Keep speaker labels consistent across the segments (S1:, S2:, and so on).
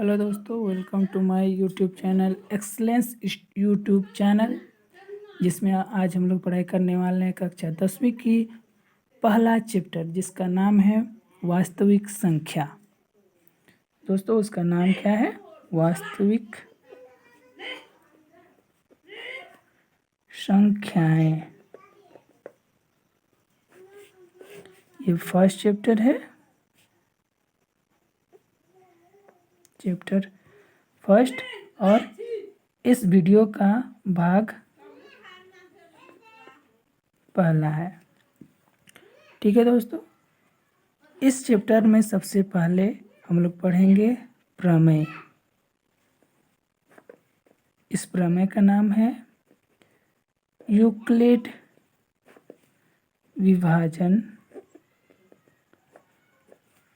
S1: Hello दोस्तों, welcome to my YouTube channel Excellence YouTube channel, जिसमें आज हम लोग पढ़ाई करने वाले हैं कक्षा 10वीं की पहला चैप्टर, जिसका नाम है वास्तविक संख्या। दोस्तों, उसका नाम क्या है? वास्तविक संख्याएं। ये फर्स्ट चैप्टर है, चैप्टर फर्स्ट, और इस वीडियो का भाग पहला है। ठीक है दोस्तों, इस चैप्टर में सबसे पहले हम लोग पढ़ेंगे प्रमेय। इस प्रमेय का नाम है यूक्लिड विभाजन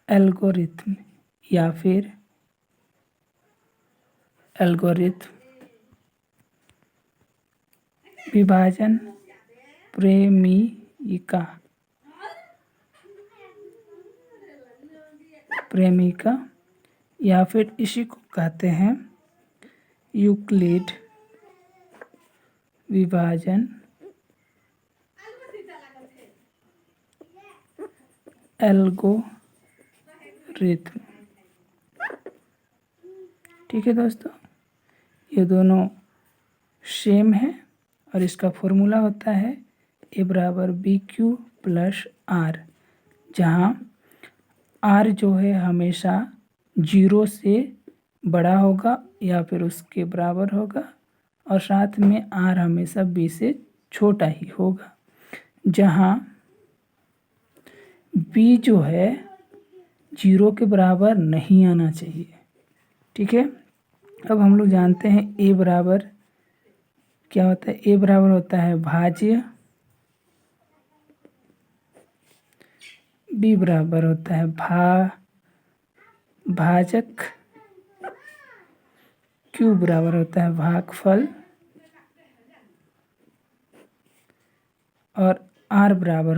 S1: एल्गोरिथम, या फिर एल्गोरिथम विभाजन प्रेमिका, या फिर इसी को कहते हैं यूक्लिड विभाजन एल्गोरिथम। ठीक है दोस्तों, ये दोनों सेम है और इसका फॉर्मूला होता है a बराबर BQ प्लस R, जहाँ R जो है हमेशा 0 से बड़ा होगा या फिर उसके बराबर होगा, और साथ में R हमेशा B से छोटा ही होगा, जहाँ B जो है 0 के बराबर नहीं आना चाहिए। ठीक है, अब हम लोग जानते हैं A बराबर क्या होता है। A बराबर होता है भाज्य, B बराबर होता है भाजक, Q बराबर होता है भागफल, और R बराबर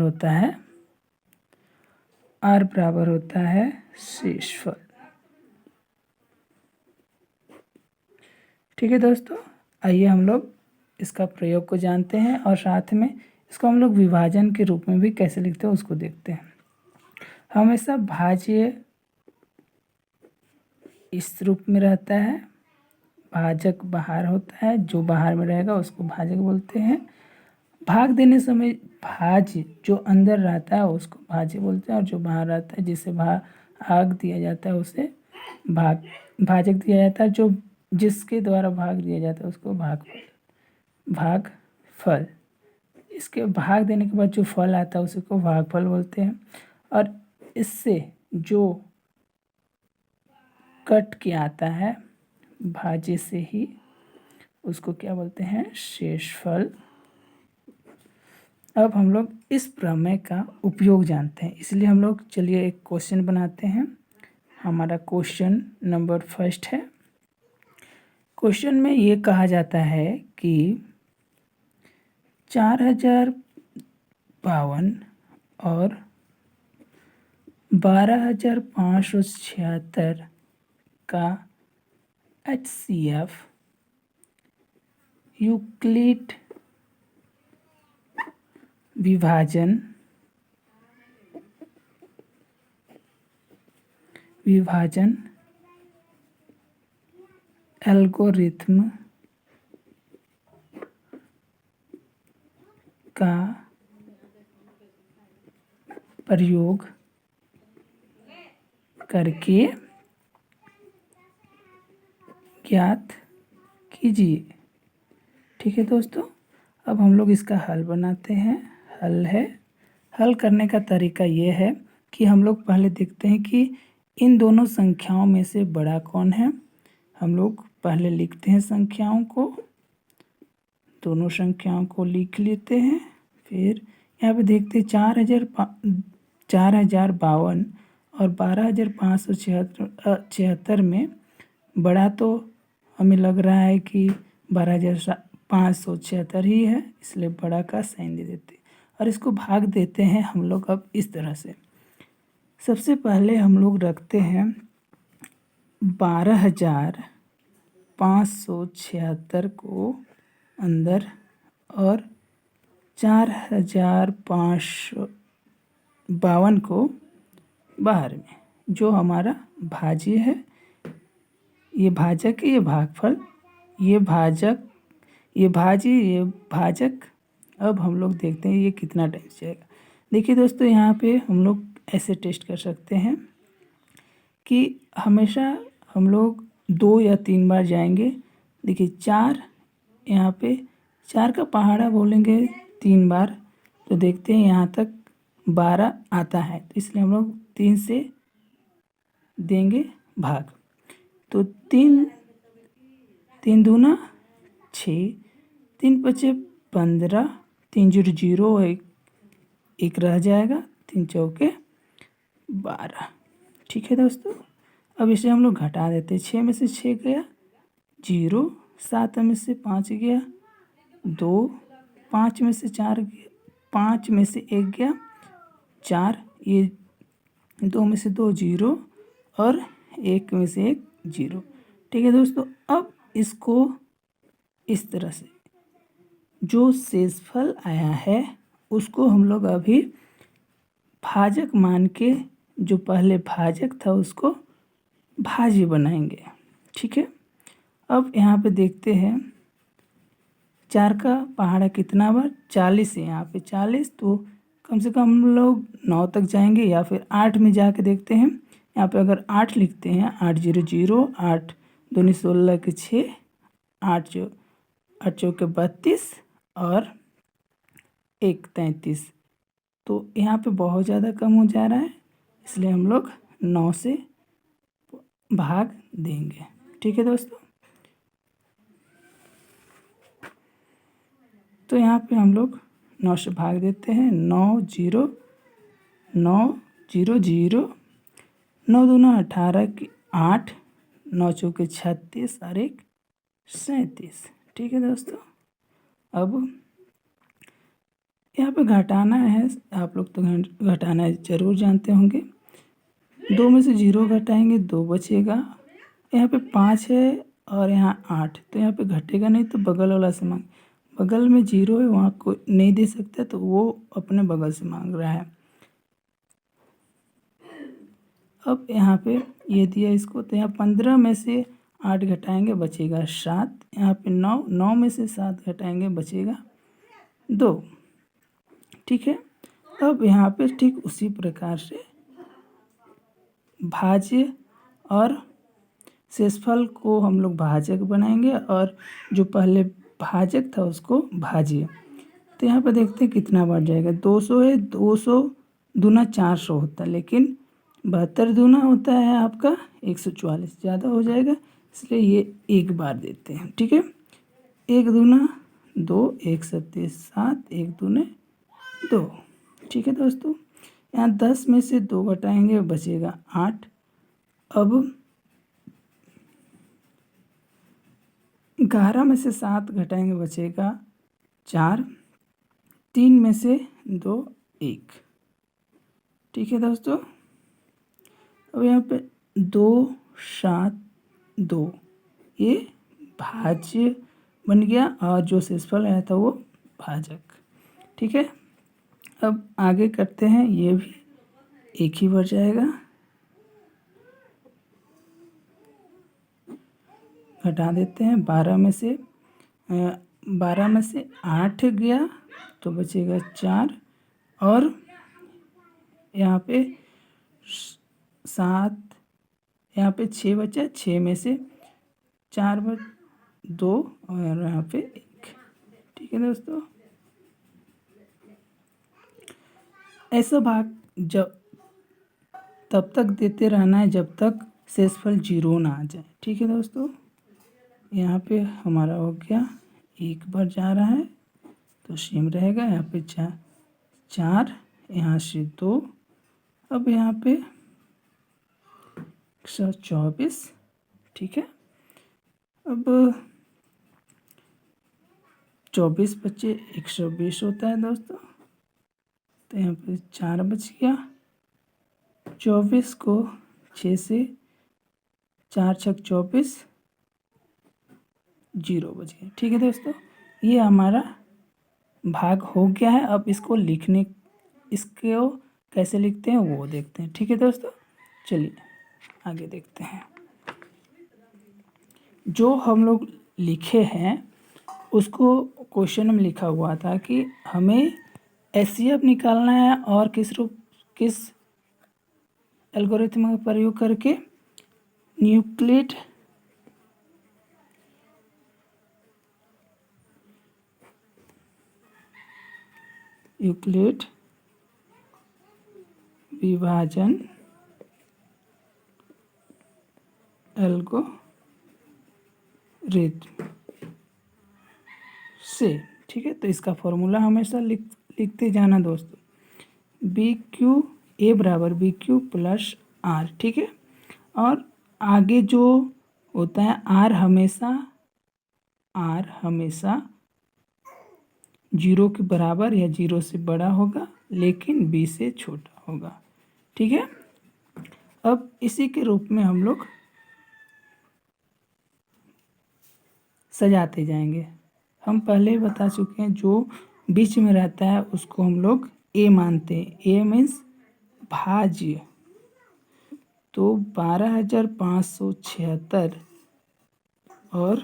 S1: होता है शेषफल। ठीक है दोस्तों, आइए हम लोग इसका प्रयोग को जानते हैं और साथ में इसको हम लोग विभाजन के रूप में भी कैसे लिखते हैं उसको देखते हैं। हमेशा भाज्य इस रूप में रहता है, भाजक बाहर होता है, जो बाहर में रहेगा उसको भाजक बोलते हैं। भाग देने समय भाज्य जो अंदर रहता है उसको भाज्य बोलते हैं, और जो बाहर रहता है जिसे भाग दिया जाता है उसे भाजक दिया जाता है। जो जिसके द्वारा भाग दिया जाता है उसको भागफल। इसके भाग देने के बाद जो फल आता है उसी को भागफल बोलते हैं, और इससे जो कट के आता है भाज्य से ही उसको क्या बोलते हैं? शेषफल। अब हम लोग इस प्रमेय का उपयोग जानते हैं, इसलिए हम लोग चलिए एक क्वेश्चन बनाते हैं। हमारा क्वेश्चन नंबर फर्स्ट है। क्वेश्चन में ये कहा जाता है कि 4052 और 12576 का HCF यूक्लिड विभाजन एल्गोरिथम का प्रयोग करके ज्ञात कीजिए। ठीक है दोस्तों, अब हम लोग इसका हल बनाते हैं। हल करने का तरीका ये है कि हम लोग पहले देखते हैं कि इन दोनों संख्याओं में से बड़ा कौन है। हम लोग पहले लिखते हैं संख्याओं को, दोनों संख्याओं को लिख लेते हैं। फिर यहाँ पे देखते हैं 4052 और 12576 में बड़ा तो हमें लग रहा है कि 12576 ही है, इसलिए बड़ा का साइन दे देते हैं और इसको भाग देते हैं हम लोग। अब इस तरह से सबसे पहले हम लोग रखते हैं 12,576 को अंदर और 4,552 को बाहर में। जो हमारा भाज्य है, ये भाजक है, ये भागफल, ये भाजक, ये भाज्य, ये भाजक। अब हम लोग देखते हैं ये कितना टाइम जाएगा। देखिए दोस्तों, यहाँ पे हम लोग ऐसे टेस्ट कर सकते हैं कि हमेशा हम लोग 2 या 3 बार जाएंगे। देखिए 4, यहाँ पे 4 का पहाड़ा बोलेंगे 3 बार, तो देखते हैं यहाँ तक 12 आता है, तो इसलिए हम लोग 3 से देंगे भाग। तो 3 3 दूना 6, 3 पचे 15, 3 जीरो जीरो, एक रह जाएगा, 3 चौके 12। ठीक है दोस्तों, अब इसे हम लोग घटा देते हैं। 6 में से 6 गया 0, 7 में से 5 गया 2, 5 में से 4 गया, 5 में से 1 गया 4, ये 2 में से 2 0 और 1 में से 1 0। ठीक है दोस्तों, अब इसको इस तरह से जो शेषफल आया है उसको हम लोग अभी भाजक मान के, जो पहले भाजक था उसको भाज्य बनाएंगे। ठीक है, अब यहाँ पे देखते हैं 4 का पहाड़ा कितना बार 40 है, यहाँ पे 40, तो कम से कम हम लोग 9 तक जाएंगे या फिर 8 में जाके देखते हैं। यहाँ पे अगर 8 लिखते हैं, 8 0 0, 8 दूनी 16 के 6, 8 चौके 32 और 1 33, तो यहाँ पे बहुत ज़्यादा कम हो जा रहा है, इसलिए हम लोग 9 से भाग देंगे। ठीक है दोस्तों, तो यहाँ पे हम लोग 9 से भाग देते हैं। 9 0 9 0 0, 9 दूना 18 की 8, 9 चौके 36 और 1 37। ठीक है दोस्तों, अब यहाँ पे घटाना है, आप लोग तो घटाना ज़रूर जानते होंगे। 2 में से 0 घटाएंगे 2 बचेगा, यहाँ पे 5 है और यहाँ 8, तो यहाँ पे घटेगा नहीं, तो बगल वाला से मांग, बगल में 0 है वहाँ को नहीं दे सकते, तो वो अपने बगल से मांग रहा है। अब यहाँ पे ये दिया इसको, तो यहाँ 15 में से 8 घटाएंगे बचेगा 7, यहाँ पे 9 में से 7 घटाएंगे बचेगा 2। ठीक है, अब यहाँ पे ठीक उसी प्रकार से भाज्य और शेषफल को हम लोग भाजक बनाएंगे और जो पहले भाजक था उसको भाज्य। तो यहाँ पर देखते हैं कितना बढ़ जाएगा। 200 है, 200 दूना 400 होता है, लेकिन 72 दूना होता है आपका 144, ज़्यादा हो जाएगा, इसलिए ये एक बार देते हैं। ठीक है, 1 दूना 2, 1 सत्ते 7, 1 दूने 2। ठीक है दोस्तों, यहाँ 10 में से 2 घटाएंगे बचेगा 8। अब 11 में से 7 घटाएंगे बचेगा 4, 3 में से 2 1। ठीक है दोस्तों, अब यहाँ पे 2 7 2, ये भाज्य बन गया और जो शेषफल आया था वो भाजक। ठीक है, अब आगे करते हैं, ये भी एक ही बढ़ जाएगा। घटा देते हैं, 12 में से 8 गया तो बचेगा 4, और यहाँ पे 7, यहाँ पे 6 बचा, 6 में से 4 2 और यहाँ पे 1। ठीक है दोस्तों, ऐसा भाग जब तब तक देते रहना है जब तक शेषफल 0 ना आ जाए। ठीक है दोस्तों, यहाँ पे हमारा हो गया, एक बार जा रहा है तो सेम रहेगा। यहाँ पे 4, यहाँ से 2, अब यहाँ पे 124। ठीक है, अब 24 बचे 120 होता है दोस्तों, तो यहाँ पे 4 बच गया। 24 को 6 से 4 छक 24, 0 बज गए। ठीक है दोस्तों, ये हमारा भाग हो गया है। अब इसको कैसे लिखते हैं वो देखते हैं। ठीक है दोस्तों, चलिए आगे देखते हैं। जो हम लोग लिखे हैं उसको क्वेश्चन में लिखा हुआ था कि हमें एचसीएफ निकालना है और किस एल्गोरिथम का प्रयोग करके न्यूक्लिड विभाजन एल्गोरिथम से। ठीक है, तो इसका फॉर्मूला हमेशा लिखते जाना दोस्तों। बी क्यू ए बराबर बी क्यू प्लस आर। ठीक है, और आगे जो होता है आर हमेशा 0 के बराबर या 0 से बड़ा होगा, लेकिन बी से छोटा होगा। ठीक है, अब इसी के रूप में हम लोग सजाते जाएंगे। हम पहले ही बता चुके हैं, जो बीच में रहता है उसको हम लोग ए मानते हैं। ए मीन्स भाज्य। तो 12,576 और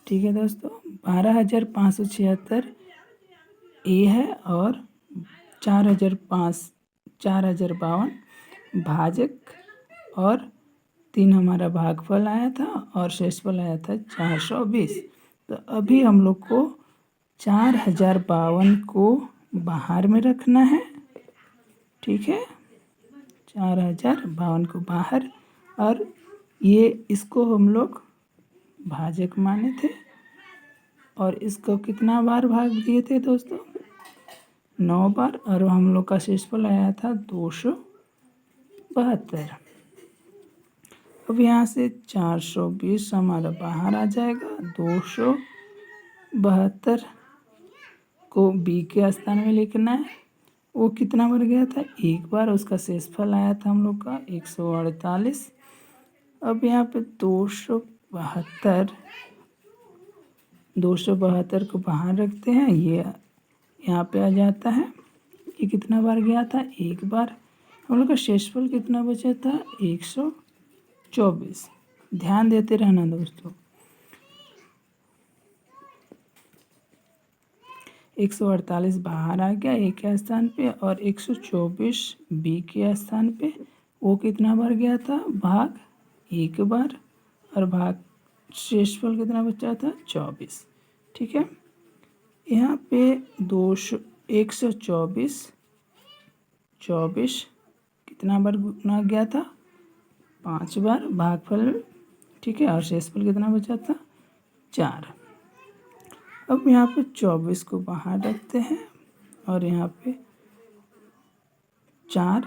S1: ठीक है दोस्तों, 12,576 ए है और 4,052 भाजक और 3 हमारा भागफल आया था और शेषफल आया था 420। तो अभी हम लोग को 4,052 को बाहर में रखना है। ठीक है, 4,052 को बाहर, और ये इसको हम लोग भाजक माने थे और इसको कितना बार भाग दिए थे दोस्तों? 9 बार, और हम लोग का शेषफल आया था 272। अब यहाँ से 420 हमारा बाहर आ जाएगा। 272 को बी के स्थान में लिखना है। वो कितना बार गया था? एक बार। उसका शेषफल आया था हम लोग का 148। अब यहाँ पे 272 को बाहर रखते हैं, ये यहाँ पे आ जाता है। ये कितना बार गया था? एक बार। हम लोग का शेषफल कितना बचा था? 124। ध्यान देते रहना दोस्तों। 148 बाहर आ गया ए के स्थान पे, और 124 बी के स्थान पे। वो कितना बार गया था? भाग एक बार, और भाग शेषफल कितना बचा था? 24। ठीक है, यहाँ पे 124 कितना बार गुना गया था? 5 बार भागफल। ठीक है, और शेषफल कितना बचा था? 4। अब यहाँ पे 24 को बाहर रखते हैं, और यहाँ पे 4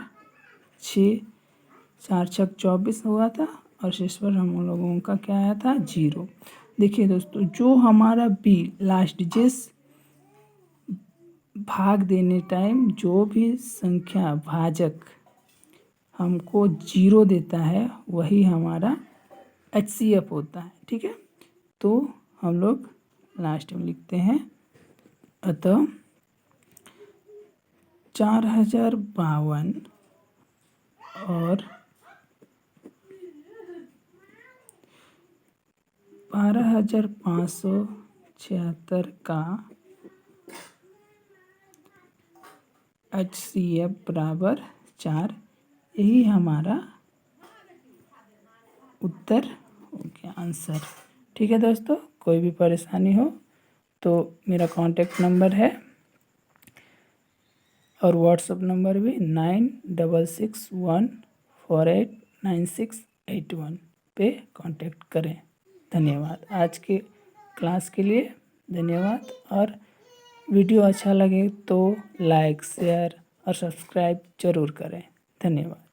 S1: छक 24 हुआ था, और शेषफल हम लोगों का क्या आया था? 0। देखिए दोस्तों, जो हमारा बी लास्ट जिस भाग देने टाइम जो भी संख्या भाजक हमको 0 देता है, वही हमारा HCF होता है। ठीक है, तो हम लोग लास्ट में लिखते हैं, अतः 4,052 और 12,576 का HCF बराबर 4। यही हमारा उत्तर हो गया, आंसर। ठीक है दोस्तों, कोई भी परेशानी हो तो मेरा कांटेक्ट नंबर है और व्हाट्सअप नंबर भी 9661489681 पे कांटेक्ट करें। धन्यवाद। आज के क्लास के लिए धन्यवाद, और वीडियो अच्छा लगे तो लाइक, शेयर और सब्सक्राइब ज़रूर करें। धन्यवाद।